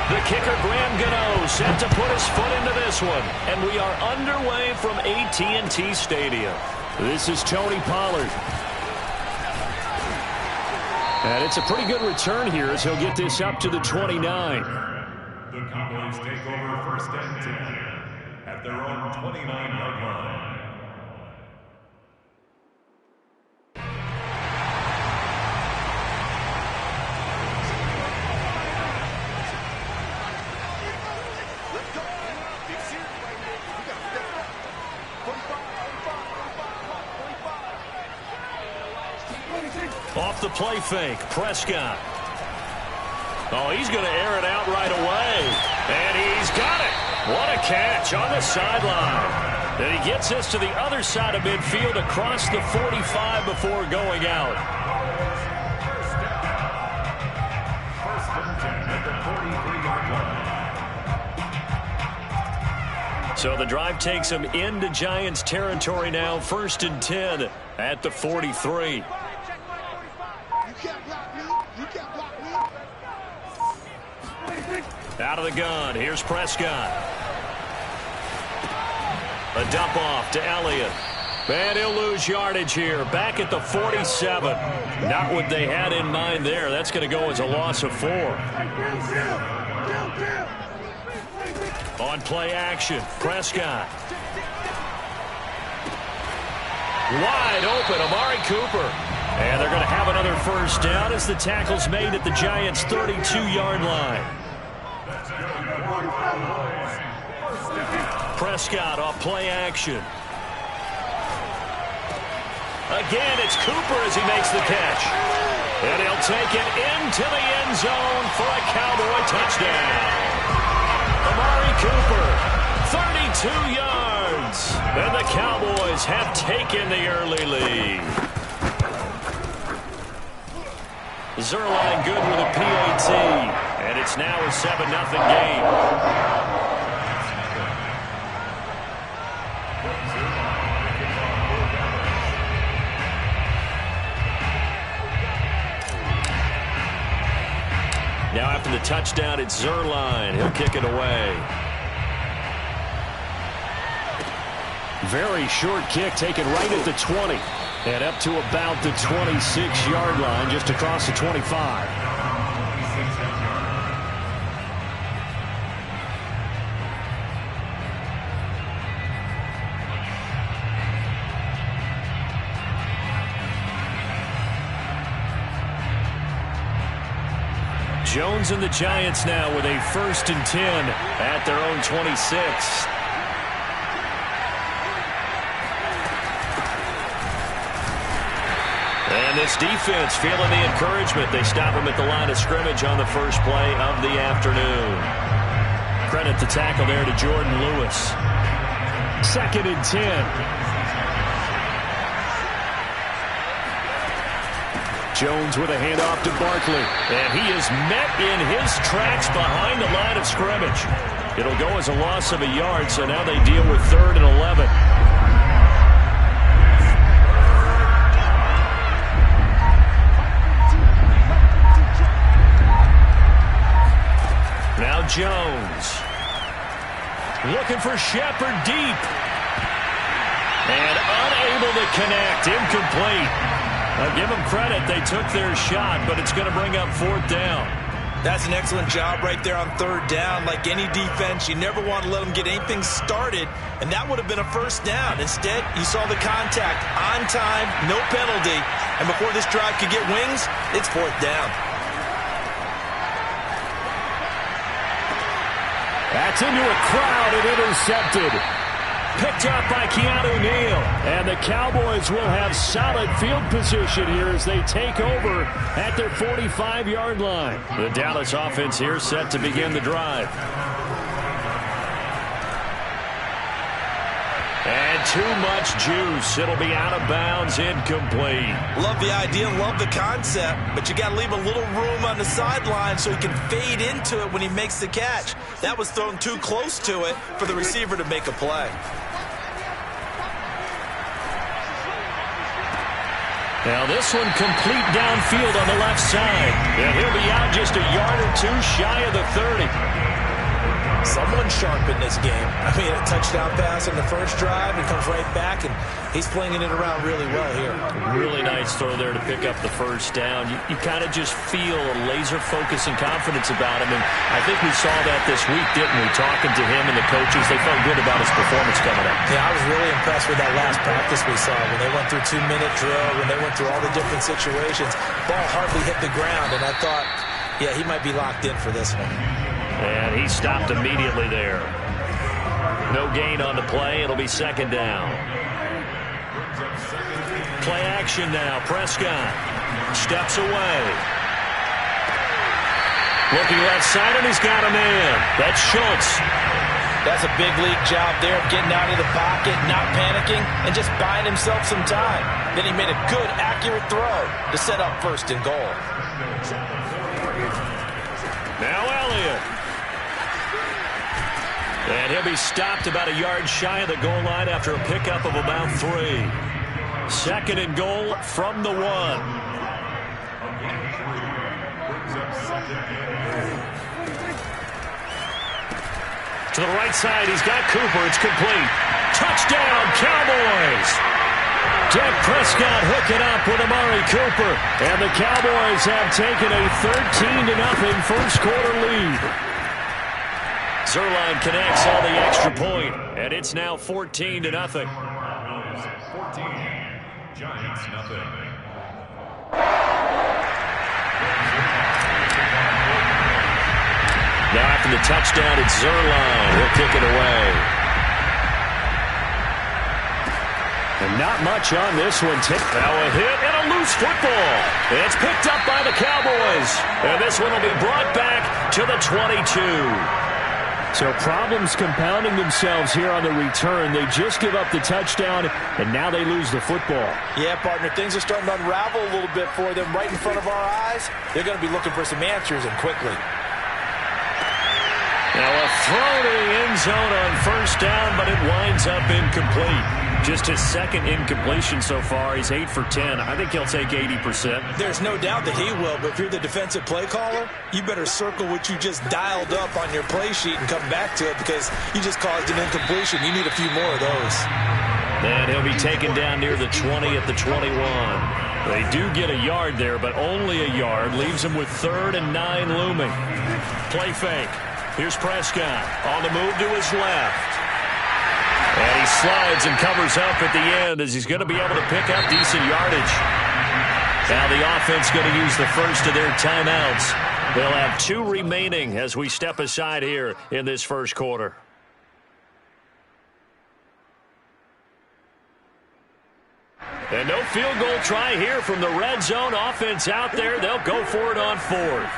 The kicker, Graham Gano, set to put his foot into this one. And we are underway from AT&T Stadium. This is Tony Pollard. And it's a pretty good return here as he'll get this up to the 29. The Cowboys take over first and 10 at their own 29-yard line. Off the play fake, Prescott. Oh, he's going to air it out right away. And he's got it. What a catch on the sideline. And he gets this to the other side of midfield across the 45 before going out. First and 10 at the 43-yard line. So the drive takes him into Giants territory now. First and 10 at the 43. Out of the gun, here's Prescott. A dump off to Elliott. And he'll lose yardage here. Back at the 47. Not what they had in mind there. That's going to go as a loss of 4. On play action, Prescott. Wide open, Amari Cooper. And they're going to have another first down as the tackle's made at the Giants' 32-yard line. Prescott off play action. Again, it's Cooper as he makes the catch. And he'll take it into the end zone for a Cowboy touchdown. Amari Cooper, 32 yards. And the Cowboys have taken the early lead. Zerline good with a PAT. And it's now a 7-0 game. Now after the touchdown, it's Zerline. He'll kick it away. Very short kick taken right at the 20. And up to about the 26-yard line, just across the 25. Jones and the Giants now with a first and 10 at their own 26. And this defense feeling the encouragement. They stop him at the line of scrimmage on the first play of the afternoon. Credit the tackle there to Jordan Lewis. Second and 10. Jones with a handoff to Barkley. And he is met in his tracks behind the line of scrimmage. It'll go as a loss of a yard, so now they deal with 3rd and 11. Now Jones. Looking for Shepard deep. And unable to connect. Incomplete. I'll give them credit. They took their shot, but it's going to bring up 4th down. That's an excellent job right there on 3rd down. Like any defense, you never want to let them get anything started, and that would have been a first down. Instead, you saw the contact on time, no penalty, and before this drive could get wings, it's 4th down. That's into a crowd and intercepted. Picked up by Keanu Neal. And the Cowboys will have solid field position here as they take over at their 45-yard line. The Dallas offense here set to begin the drive. And too much juice. It'll be out of bounds, incomplete. Love the idea, love the concept, but you got to leave a little room on the sideline so he can fade into it when he makes the catch. That was thrown too close to it for the receiver to make a play. Now this one complete downfield on the left side. And he'll be out just a yard or 22 shy of the 30. Someone sharp in this game. I mean, a touchdown pass on the first drive and comes right back, and he's flinging it around really well here. Really nice throw there to pick up the first down. You kind of just feel a laser focus and confidence about him, and I think we saw that this week, didn't we? Talking to him and the coaches, they felt good about his performance coming up. Yeah, I was really impressed with that last practice we saw when they went through 2-minute drill, when they went through all the different situations. Ball hardly hit the ground, and I thought, yeah, he might be locked in for this one. And he stopped immediately there. No gain on the play. It'll be second down. Play action now. Prescott steps away. Looking left side, and he's got a man. That's Schultz. That's a big league job there of getting out of the pocket, not panicking, and just buying himself some time. Then he made a good, accurate throw to set up first and goal. Now Elliott. And he'll be stopped about a yard shy of the goal line after a pickup of about 3. Second and goal from the 1. To the right side, he's got Cooper. It's complete. Touchdown, Cowboys! Dak Prescott hooking up with Amari Cooper. And the Cowboys have taken a 13-0 first quarter lead. Zuerlein connects on the extra point, and it's now 14-0. 14, Giants nothing. Now after the touchdown, it's Zuerlein. He'll kick it away. And not much on this one. Now a hit and a loose football. It's picked up by the Cowboys. And this one will be brought back to the 22. So problems compounding themselves here on the return. They just give up the touchdown, and now they lose the football. Yeah, partner, things are starting to unravel a little bit for them right in front of our eyes. They're going to be looking for some answers, and quickly. Now a throw to the end zone on first down, but it winds up incomplete. Just his second incompletion so far. He's 8 for 10. I think he'll take 80%. There's no doubt that he will, but if you're the defensive play caller, you better circle what you just dialed up on your play sheet and come back to it because you just caused an incompletion. You need a few more of those. And he'll be taken down near the 20 at the 21. They do get a yard there, but only a yard. Leaves them with 3rd and 9 looming. Play fake. Here's Prescott on the move to his left. And he slides and covers up at the end as he's going to be able to pick up decent yardage. Now the offense going to use the first of their timeouts. They'll have 2 remaining as we step aside here in this first quarter. And no field goal try here from the red zone. Offense out there. They'll go for it on 4th.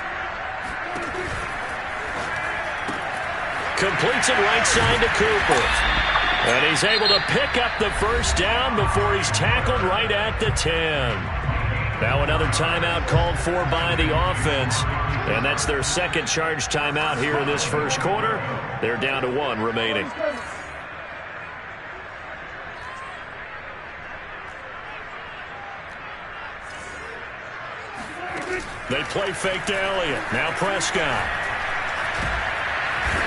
Completes it right side to Cooper. And he's able to pick up the first down before he's tackled right at the 10. Now another timeout called for by the offense. And that's their second charge timeout here in this first quarter. They're down to 1 remaining. They play fake to Elliott. Now Prescott.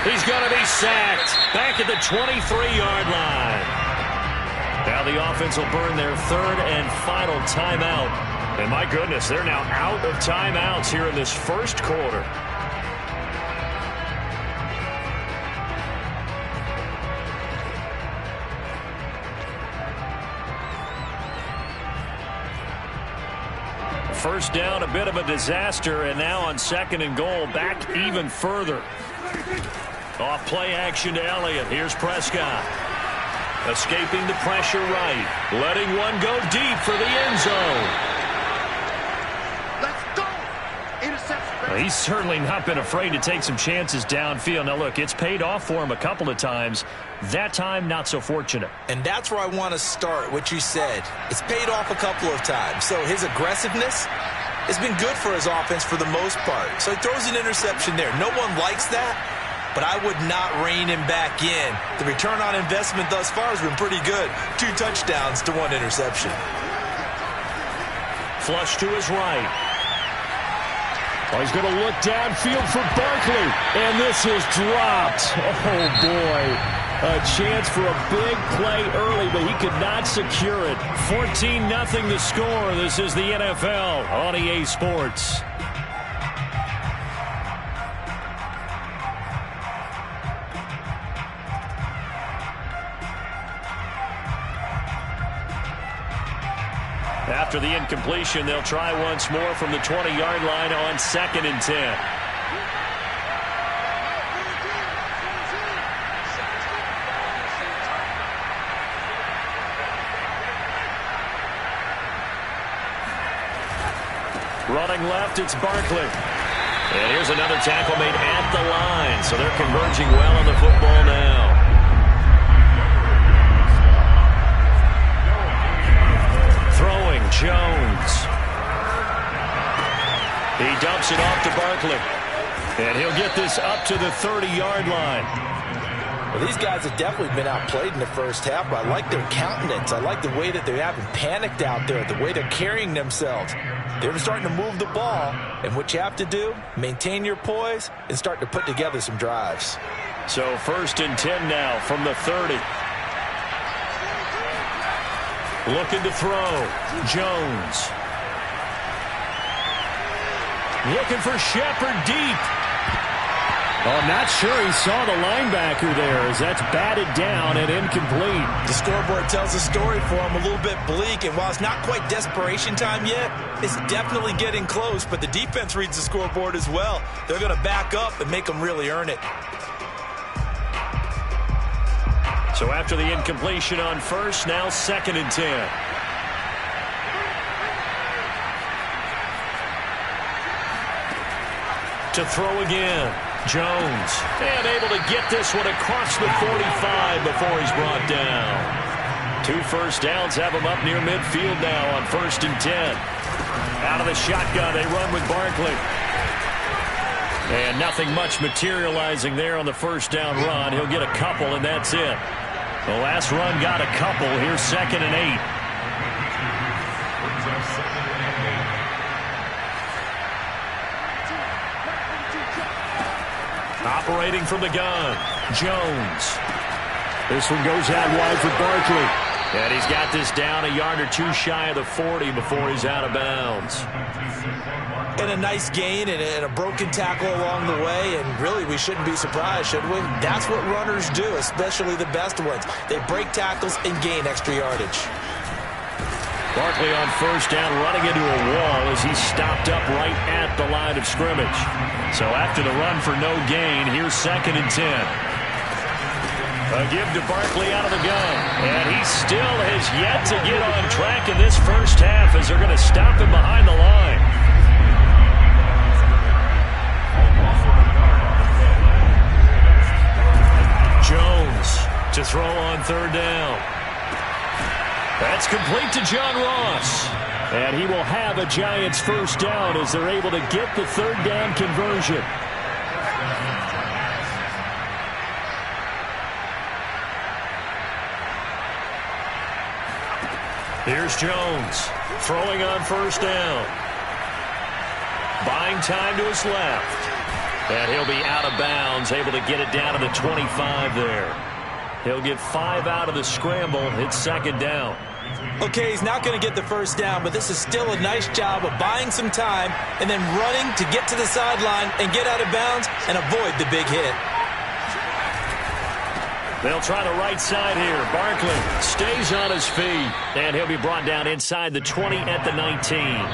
He's going to be sacked back at the 23-yard line. Now the offense will burn their 3rd and final timeout. And my goodness, they're now out of timeouts here in this first quarter. First down, a bit of a disaster, and now on 2nd and goal, back even further. Off play action to Elliott. Here's Prescott. Escaping the pressure right. Letting one go deep for the end zone. Let's go! Interception. Well, he's certainly not been afraid to take some chances downfield. Now, look, it's paid off for him a couple of times. That time, not so fortunate. And that's where I want to start, what you said. It's paid off a couple of times. So his aggressiveness has been good for his offense for the most part. So he throws an interception there. No one likes that, but I would not rein him back in. The return on investment thus far has been pretty good. 2 touchdowns to 1 interception. Flush to his right. Oh, he's going to look downfield for Barkley. And this is dropped. Oh, boy. A chance for a big play early, but he could not secure it. 14-0 the score. This is the NFL on EA Sports. After the incompletion, they'll try once more from the 20-yard line on 2nd and 10. Running left, it's Barkley. And here's another tackle made at the line, so they're converging well on the football now. Throwing, Jones. He dumps it off to Barkley. And he'll get this up to the 30-yard line. Well, these guys have definitely been outplayed in the first half, but I like their countenance. I like the way that they haven't panicked out there, the way they're carrying themselves. They're starting to move the ball, and what you have to do, maintain your poise and start to put together some drives. So 1st and 10 now from the 30. Looking to throw. Jones. Looking for Shepard deep. Oh, I'm not sure he saw the linebacker there as that's batted down and incomplete. The scoreboard tells a story for him, a little bit bleak, and while it's not quite desperation time yet, it's definitely getting close, but the defense reads the scoreboard as well. They're going to back up and make them really earn it. So after the incompletion on 1st, now 2nd and 10. To throw again. Jones. And able to get this one across the 45 before he's brought down. 2 first downs have him up near midfield now on 1st and 10. Out of the shotgun, they run with Barkley. And nothing much materializing there on the 1st down run. He'll get a couple, and that's it. The last run got a couple. Here's 2nd and 8. Operating from the gun, Jones. This one goes out wide for Barkley. And he's got this down a yard or two shy of the 40 before he's out of bounds. And a nice gain and a broken tackle along the way, and really we shouldn't be surprised, should we? That's what runners do, especially the best ones. They break tackles and gain extra yardage. Barkley on 1st down, running into a wall as he's stopped up right at the line of scrimmage. So after the run for no gain, here's 2nd and 10. A give to Barkley out of the gun. And he still has yet to get on track in this first half as they're going to stop him behind the line. Jones to throw on 3rd down. That's complete to John Ross. And he will have a Giants 1st down as they're able to get the 3rd down conversion. Here's Jones throwing on 1st down. Buying time to his left. And he'll be out of bounds, able to get it down to the 25 there. He'll get 5 out of the scramble. It's 2nd down. Okay, he's not going to get the 1st down, but this is still a nice job of buying some time and then running to get to the sideline and get out of bounds and avoid the big hit. They'll try the right side here. Barkley stays on his feet, and he'll be brought down inside the 20 at the 19.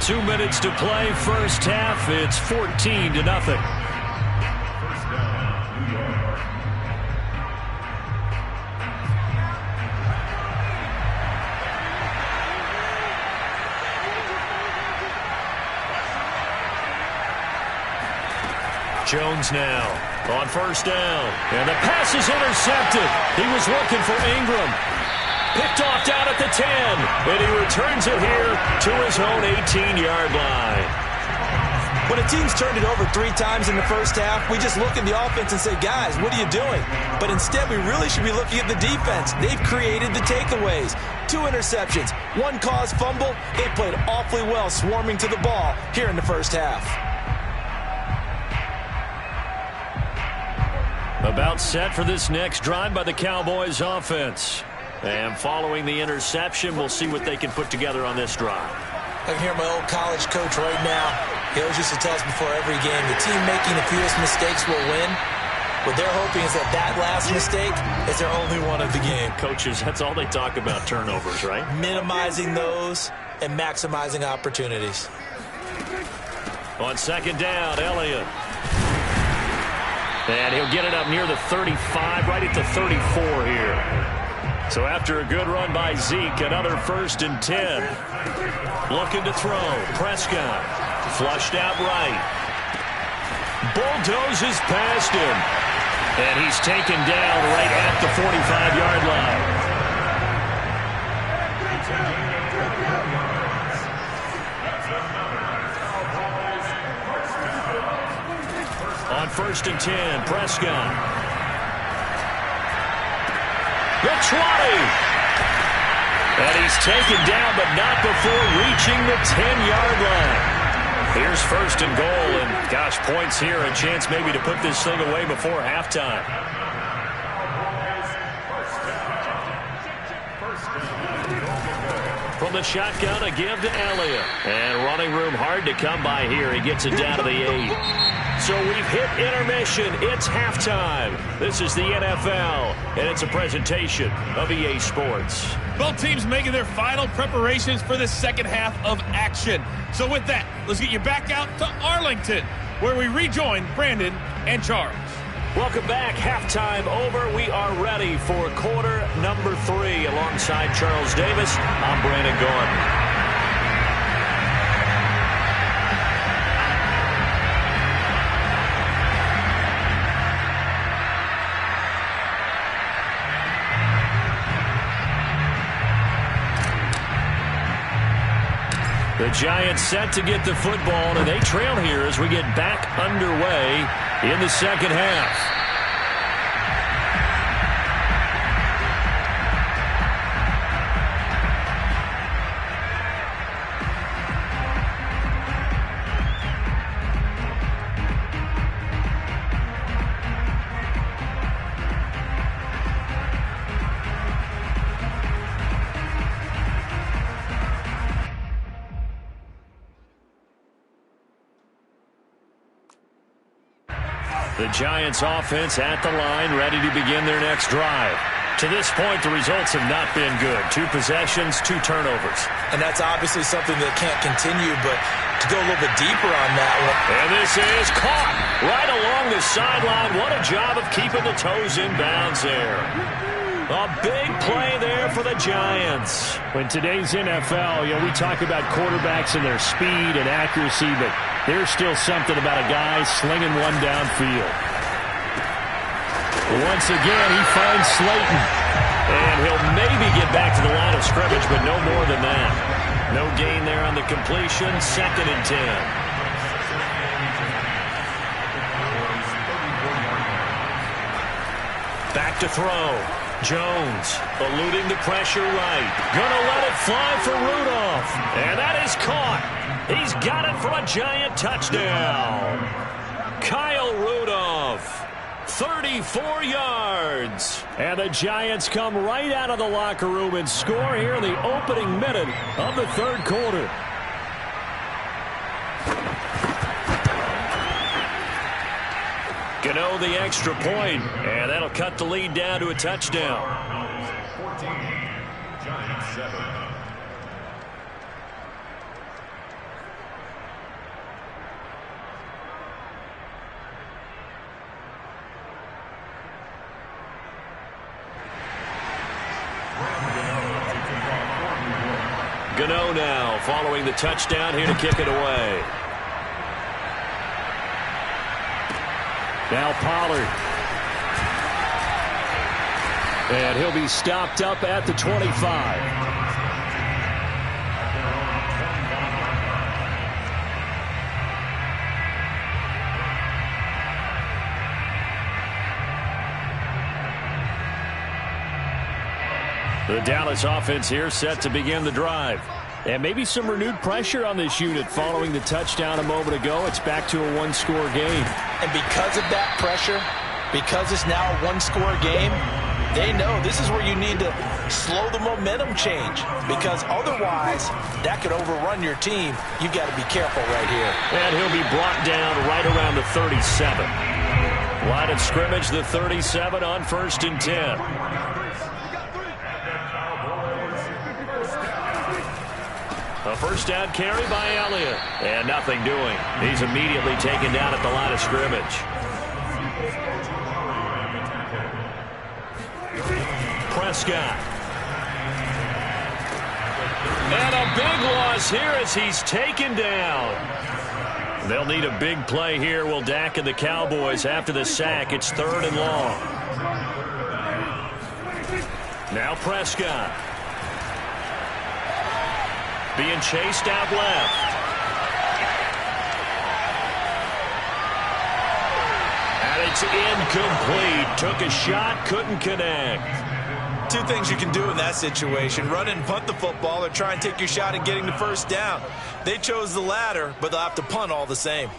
2 minutes to play, first half. It's 14-0. Jones now on 1st down. And the pass is intercepted. He was looking for Ingram. Picked off down at the 10. And he returns it here to his own 18-yard line. When a team's turned it over 3 times in the first half, we just look at the offense and say, guys, what are you doing? But instead, we really should be looking at the defense. They've created the takeaways. 2 interceptions, 1 caused fumble. They played awfully well swarming to the ball here in the first half. About set for this next drive by the Cowboys offense. And following the interception, we'll see what they can put together on this drive. I can hear my old college coach right now. He always used to tell us before every game, the team making the fewest mistakes will win. What they're hoping is that last mistake is their only one of the game. Coaches, that's all they talk about, turnovers, right? Minimizing those and maximizing opportunities. On second down, Elliott. And he'll get it up near the 35, right at the 34 here. So after a good run by Zeke, another 1st and 10. Looking to throw. Prescott flushed out right. Bulldozes past him. And he's taken down right at the 45-yard line. On 1st and 10, Prescott. The 20. And he's taken down, but not before reaching the 10-yard line. Here's 1st and goal, and gosh, points here, a chance maybe to put this thing away before halftime. From the shotgun, a give to Elliott. And running room hard to come by here. He gets it down to the 8. So we've hit intermission. It's halftime. This is the NFL, and it's a presentation of EA Sports. Both teams making their final preparations for the second half of action. So with that, let's get you back out to Arlington, where we rejoin Brandon and Charles. Welcome back. Halftime over. We are ready for quarter number 3. Alongside Charles Davis, I'm Brandon Gordon. The Giants set to get the football, and they trail here as we get back underway in the second half. The Giants offense at the line, ready to begin their next drive. To this point, the results have not been good. 2 possessions, 2 turnovers. And that's obviously something that can't continue, but to go a little bit deeper on that one. And this is caught right along the sideline. What a job of keeping the toes in bounds there. A big play there for the Giants. In today's NFL, we talk about quarterbacks and their speed and accuracy, but there's still something about a guy slinging one downfield. Once again, he finds Slayton. And he'll maybe get back to the line of scrimmage, but no more than that. No gain there on the completion. 2nd and 10. Back to throw. Jones eluding the pressure right. Gonna let it fly for Rudolph. And that is caught. He's got it for a Giant touchdown. Kyle Rudolph. 34 yards. And the Giants come right out of the locker room and score here in the opening minute of the 3rd quarter. Gano the extra point, and that'll cut the lead down to a touchdown. 14, Giants 7. Gano now following the touchdown here to kick it away. Now Pollard. And he'll be stopped up at the 25. The Dallas offense here set to begin the drive. And maybe some renewed pressure on this unit following the touchdown a moment ago. It's back to a one-score game. And because of that pressure, because it's now a one-score game, they know this is where you need to slow the momentum change, because otherwise that could overrun your team. You've got to be careful right here. And he'll be brought down right around the 37. Line of scrimmage, the 37 on 1st and 10. A first down carry by Elliott. And nothing doing. He's immediately taken down at the line of scrimmage. Prescott. And a big loss here as he's taken down. They'll need a big play here, will Dak and the Cowboys after the sack. It's 3rd and long. Now Prescott. Being chased out left. And it's incomplete. Took a shot, couldn't connect. Two things you can do in that situation: run and punt the football, or try and take your shot at getting the first down. They chose the latter, but they'll have to punt all the same.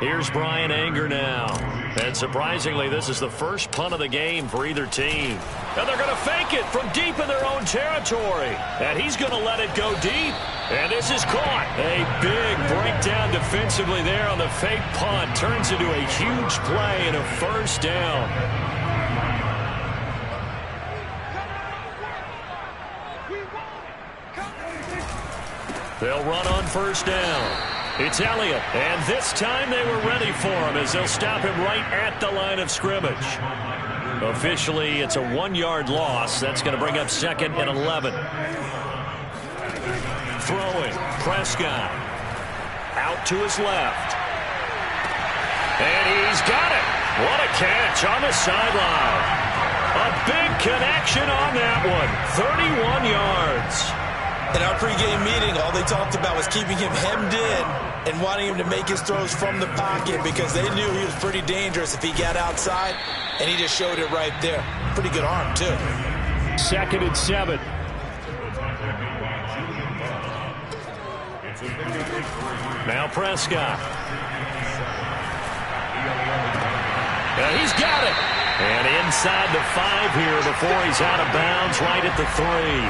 Here's Brian Anger now. And surprisingly, this is the first punt of the game for either team. And they're going to fake it from deep in their own territory. And he's going to let it go deep. And this is caught. A big breakdown defensively there on the fake punt. Turns into a huge play and a first down. They'll run on first down. It's Elliott, and this time they were ready for him as they'll stop him right at the line of scrimmage. Officially, it's a 1-yard loss. That's going to bring up 2nd and 11. Throwing, Prescott. Out to his left. And he's got it. What a catch on the sideline. A big connection on that one. 31 yards. In our pregame meeting, all they talked about was keeping him hemmed in and wanting him to make his throws from the pocket, because they knew he was pretty dangerous if he got outside, and he just showed it right there. Pretty good arm, too. 2nd and 7. Now Prescott. And he's got it. And inside the 5 here before he's out of bounds, right at the 3.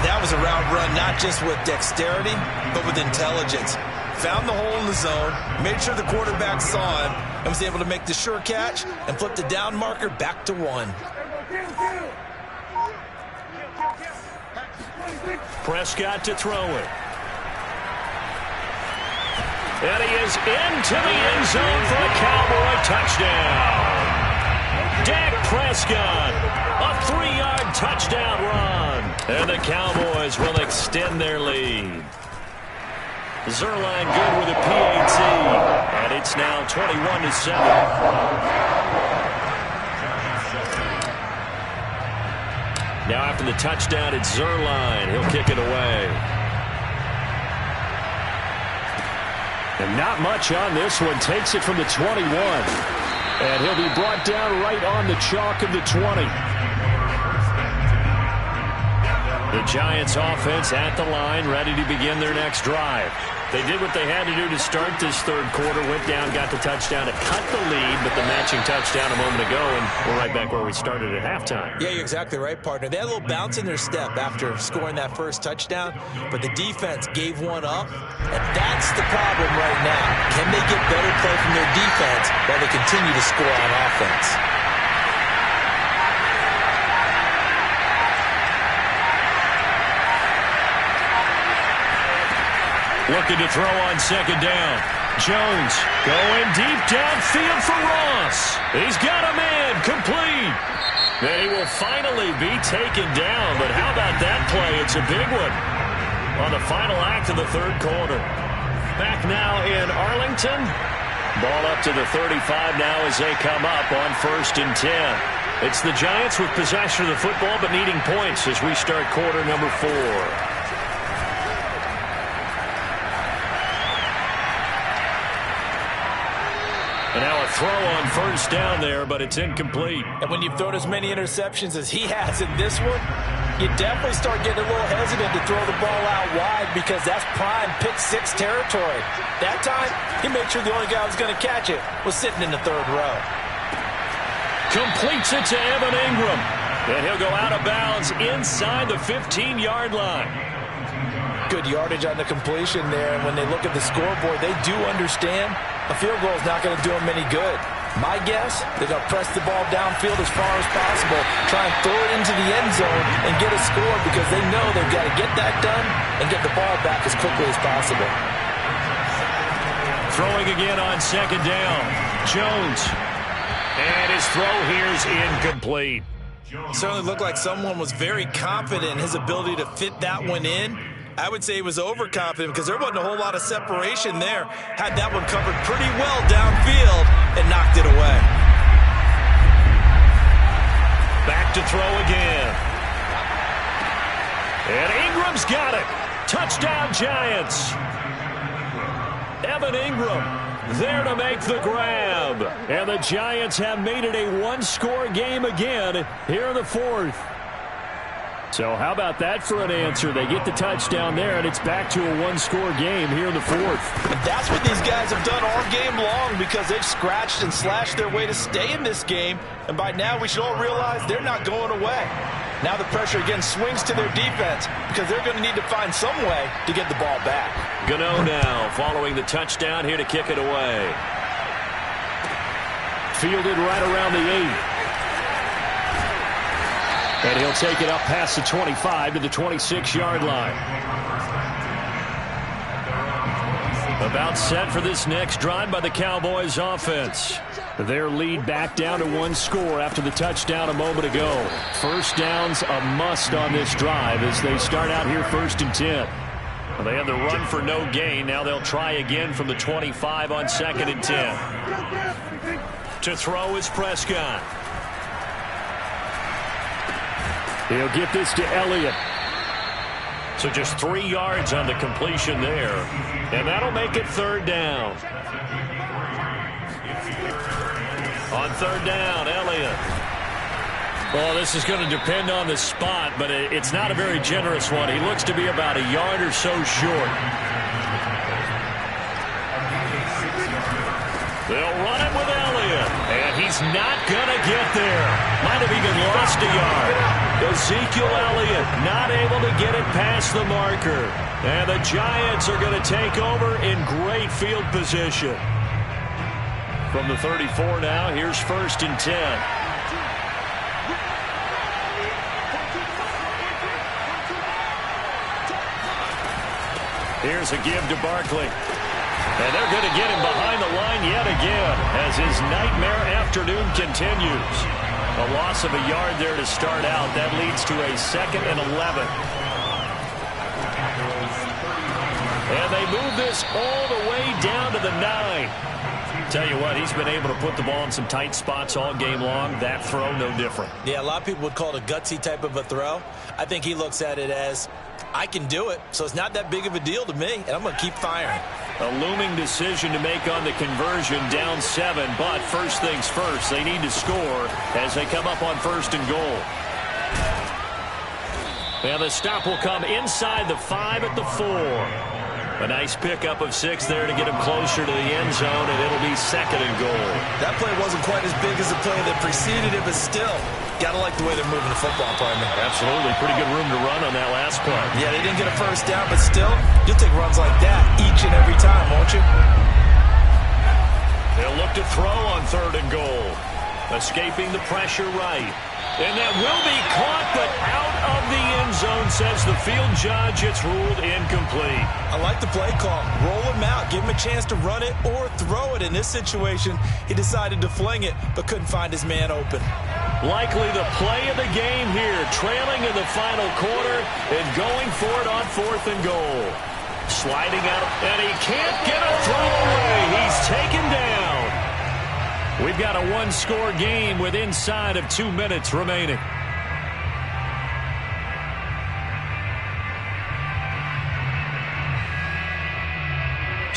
That was a route run, not just with dexterity, but with intelligence. Found the hole in the zone, made sure the quarterback saw him, and was able to make the sure catch and flip the down marker back to 1. Prescott to throw it. And he is into the end zone for a Cowboy touchdown. Dak Prescott, a 3-yard touchdown run. And the Cowboys will extend their lead. Zerline good with a PAT. And it's now 21-7. Now after the touchdown, it's Zerline. He'll kick it away. And not much on this one. Takes it from the 21. And he'll be brought down right on the chalk of the 20. The Giants offense at the line, ready to begin their next drive. They did what they had to do to start this third quarter, went down, got the touchdown to cut the lead, but the matching touchdown a moment ago, and we're right back where we started at halftime. Yeah, you're exactly right, partner. They had a little bounce in their step after scoring that first touchdown, but the defense gave one up, and that's the problem right now. Can they get better play from their defense while they continue to score on offense? Looking to throw on second down. Jones going deep downfield for Ross. He's got a man, complete. Then he will finally be taken down, but how about that play? It's a big one on the final act of the third quarter. Back now in Arlington. Ball up to the 35 now as they come up on 1st and 10. It's the Giants with possession of the football but needing points as we start quarter number 4. And now a throw on first down there, but it's incomplete. And when you've thrown as many interceptions as he has in this one, you definitely start getting a little hesitant to throw the ball out wide because that's prime pick six territory. That time, he made sure the only guy who was going to catch it was sitting in the third row. Completes it to Evan Ingram. And he'll go out of bounds inside the 15-yard line. Good yardage on the completion there. And when they look at the scoreboard, they do understand a field goal is not going to do them any good. My guess, they're going to press the ball downfield as far as possible, try and throw it into the end zone and get a score because they know they've got to get that done and get the ball back as quickly as possible. Throwing again on second down. Jones. And his throw here is incomplete. Certainly looked like someone was very confident in his ability to fit that one in. I would say he was overconfident because there wasn't a whole lot of separation there. Had that one covered pretty well downfield and knocked it away. Back to throw again. And Ingram's got it. Touchdown, Giants. Evan Ingram there to make the grab. And the Giants have made it a one-score game again here in the fourth. So how about that for an answer? They get the touchdown there, and it's back to a one-score game here in the fourth. And that's what these guys have done all game long because they've scratched and slashed their way to stay in this game. And by now, we should all realize they're not going away. Now the pressure again swings to their defense because they're going to need to find some way to get the ball back. Gano now following the touchdown here to kick it away. Fielded right around the 8. And he'll take it up past the 25 to the 26-yard line. About set for this next drive by the Cowboys offense. Their lead back down to one score after the touchdown a moment ago. First down's a must on this drive as they start out here 1st and 10. Well, they had the run for no gain. Now they'll try again from the 25 on 2nd and 10. To throw is Prescott. He'll get this to Elliott. So just 3 yards on the completion there. And that'll make it 3rd down. On 3rd down, Elliott. Well, this is going to depend on the spot, but it's not a very generous one. He looks to be about a yard or so short. They'll run it with Elliott. And he's not going to get there. Might have even lost a yard. Ezekiel Elliott not able to get it past the marker. And the Giants are going to take over in great field position. From the 34 now, here's 1st and 10. Here's a give to Barkley. And they're going to get him behind the line yet again as his nightmare afternoon continues. A loss of a yard there to start out. That leads to a 2nd and 11. And they move this all the way down to the 9. Tell you what, he's been able to put the ball in some tight spots all game long. That throw, no different. Yeah, a lot of people would call it a gutsy type of a throw. I think he looks at it as, I can do it, so it's not that big of a deal to me, and I'm going to keep firing. A looming decision to make on the conversion, down 7, but first things first, they need to score as they come up on 1st and goal. And the stop will come inside the 5 at the 4. A nice pickup of 6 there to get him closer to the end zone, and it'll be 2nd and goal. That play wasn't quite as big as the play that preceded it, but still, got to like the way they're moving the football, partner. Absolutely. Pretty good room to run on that last play. Yeah, they didn't get a first down, but still, you'll take runs like that each and every time, won't you? They'll look to throw on 3rd and goal. Escaping the pressure right. And that will be caught, but out of the end zone, says the field judge. It's ruled incomplete. I like the play call. Roll him out. Give him a chance to run it or throw it. In this situation, he decided to fling it, but couldn't find his man open. Likely the play of the game here, trailing in the final quarter and going for it on 4th and goal. Sliding out, and he can't get a throw away. He's taken down. We've got a one-score game with inside of 2 minutes remaining.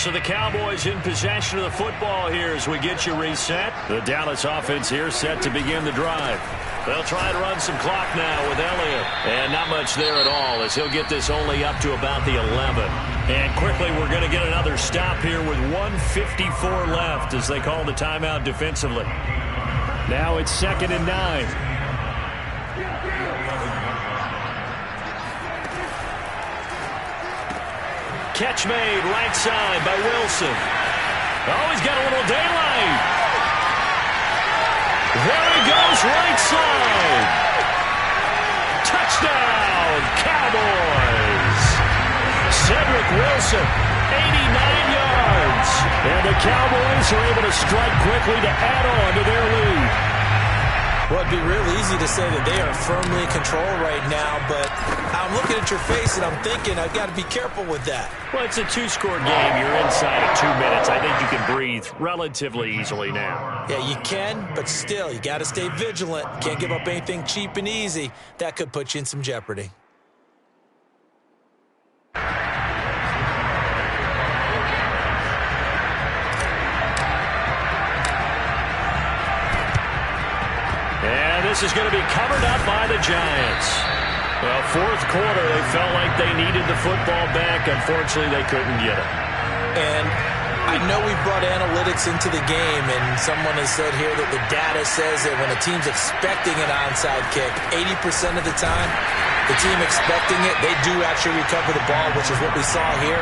So the Cowboys in possession of the football here as we get you reset. The Dallas offense here set to begin the drive. They'll try and run some clock now with Elliott. And not much there at all as he'll get this only up to about the 11. And quickly we're going to get another stop here with 1:54 left as they call the timeout defensively. Now it's 2nd and 9. Catch made right side by Wilson. Oh, he's got a little daylight. There he goes, right side. Touchdown, Cowboys. Cedric Wilson, 89 yards. And the Cowboys are able to strike quickly to add on to their lead. Well, it'd be real easy to say that they are firmly in control right now, but I'm looking at your face and I'm thinking I've got to be careful with that. Well, it's a 2-score game. You're inside of 2 minutes. I think you can breathe relatively easily now. Yeah, you can, but still, you got to stay vigilant. Can't give up anything cheap and easy. That could put you in some jeopardy. This is going to be covered up by the Giants. Well, fourth quarter, they felt like they needed the football back. Unfortunately, they couldn't get it. And I know we brought analytics into the game, and someone has said here that the data says that when a team's expecting an onside kick, 80% of the time, the team expecting it, they do actually recover the ball, which is what we saw here.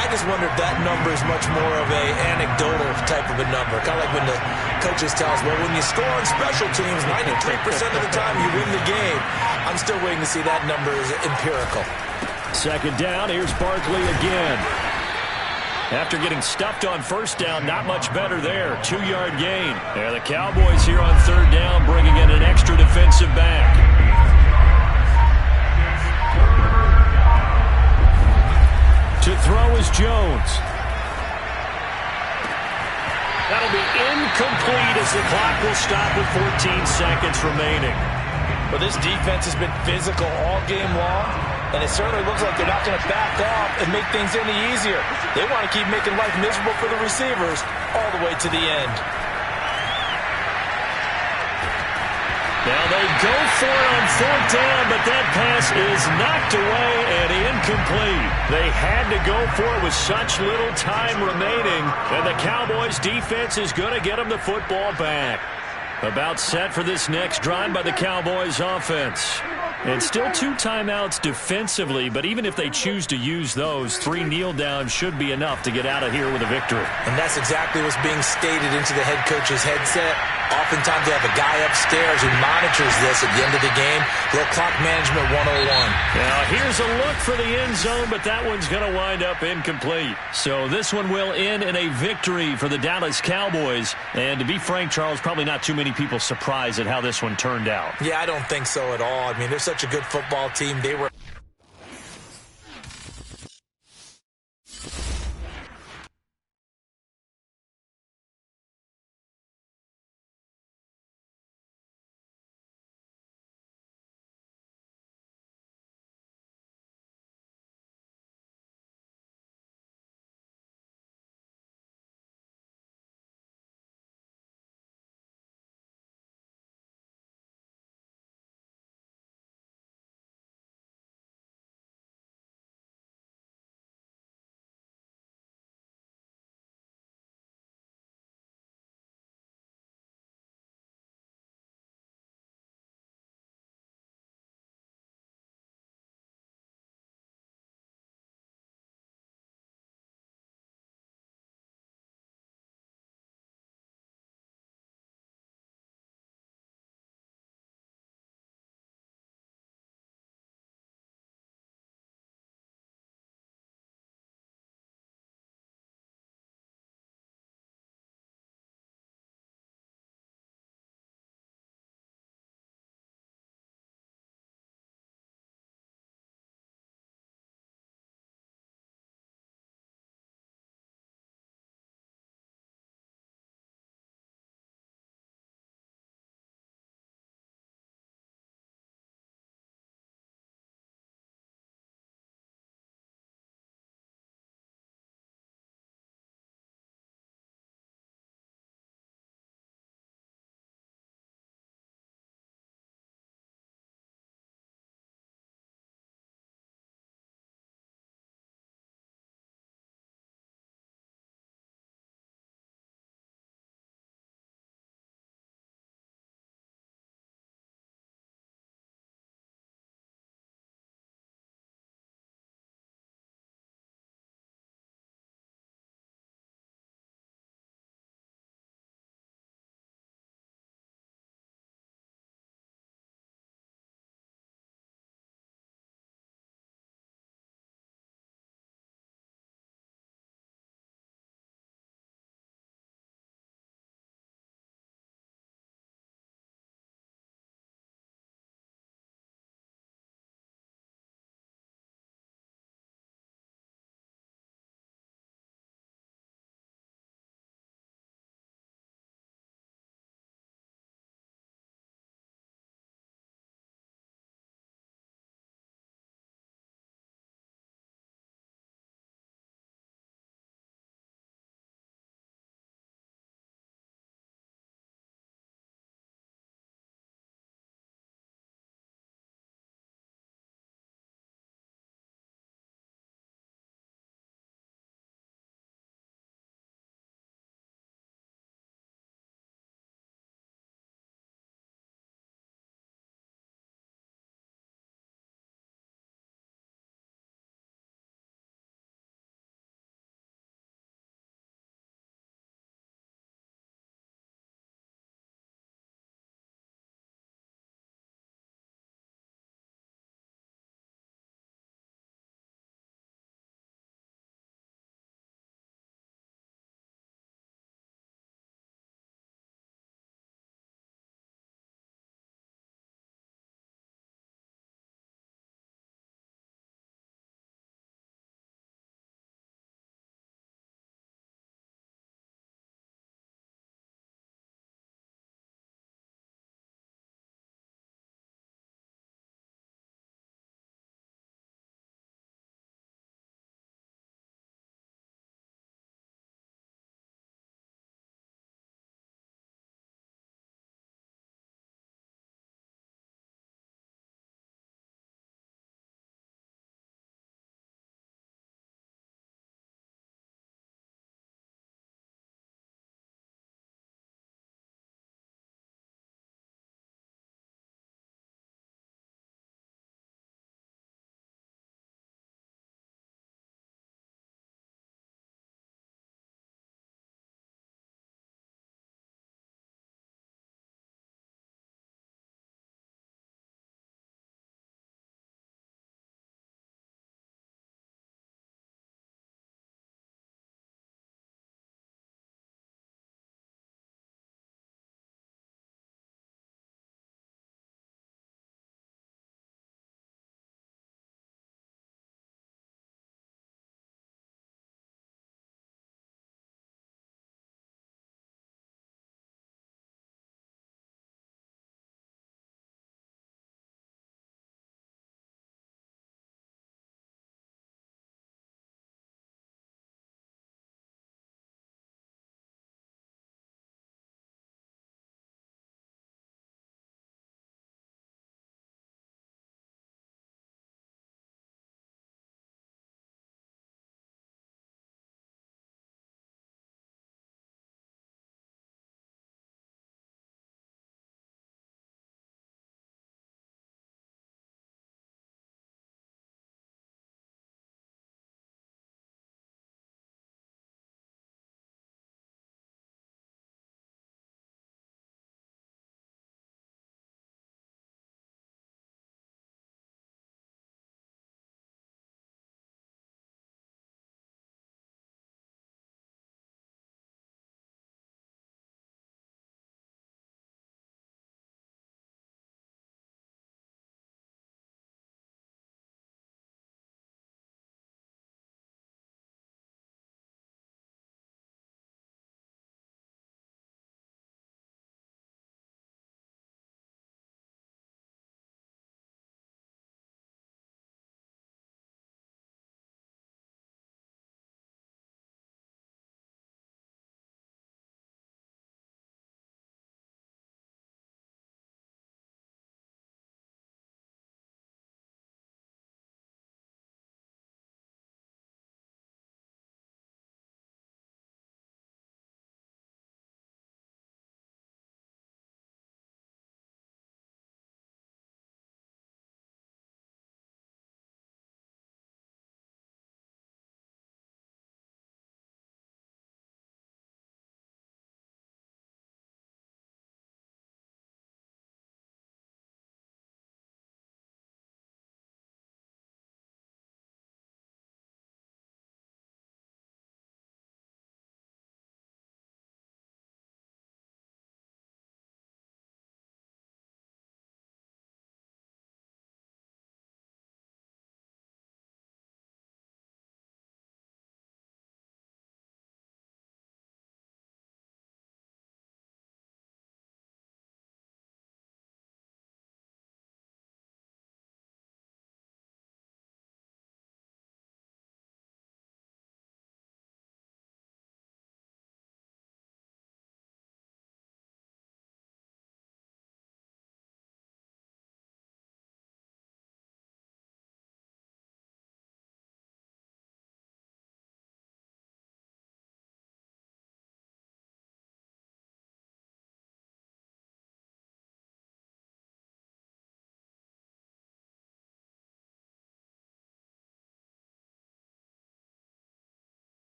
I just wonder if that number is much more of a anecdotal type of a number. Kind of like when the coaches tell us, well, when you score on special teams, 93% of the time you win the game. I'm still waiting to see that number is empirical. 2nd down, here's Barkley again. After getting stuffed on 1st down, not much better there. 2-yard gain. Yeah, the Cowboys here on 3rd down bringing in an extra defensive back. To throw is Jones. That'll be incomplete as the clock will stop with 14 seconds remaining. Well, this defense has been physical all game long, and it certainly looks like they're not going to back off and make things any easier. They want to keep making life miserable for the receivers all the way to the end. Now they go for it on 4th down, but that pass is knocked away and incomplete. They had to go for it with such little time remaining, and the Cowboys defense is going to get them the football back. About set for this next drive by the Cowboys offense. And still 2 timeouts defensively, but even if they choose to use those, 3 kneel downs should be enough to get out of here with a victory. And that's exactly what's being stated into the head coach's headset. Oftentimes they have a guy upstairs who monitors this at the end of the game. Little clock management 101. Now here's a look for the end zone, but that one's going to wind up incomplete. So this one will end in a victory for the Dallas Cowboys. And to be frank, Charles, probably not too many people surprised at how this one turned out. Yeah, I don't think so at all. I mean, they're such a good football team. They were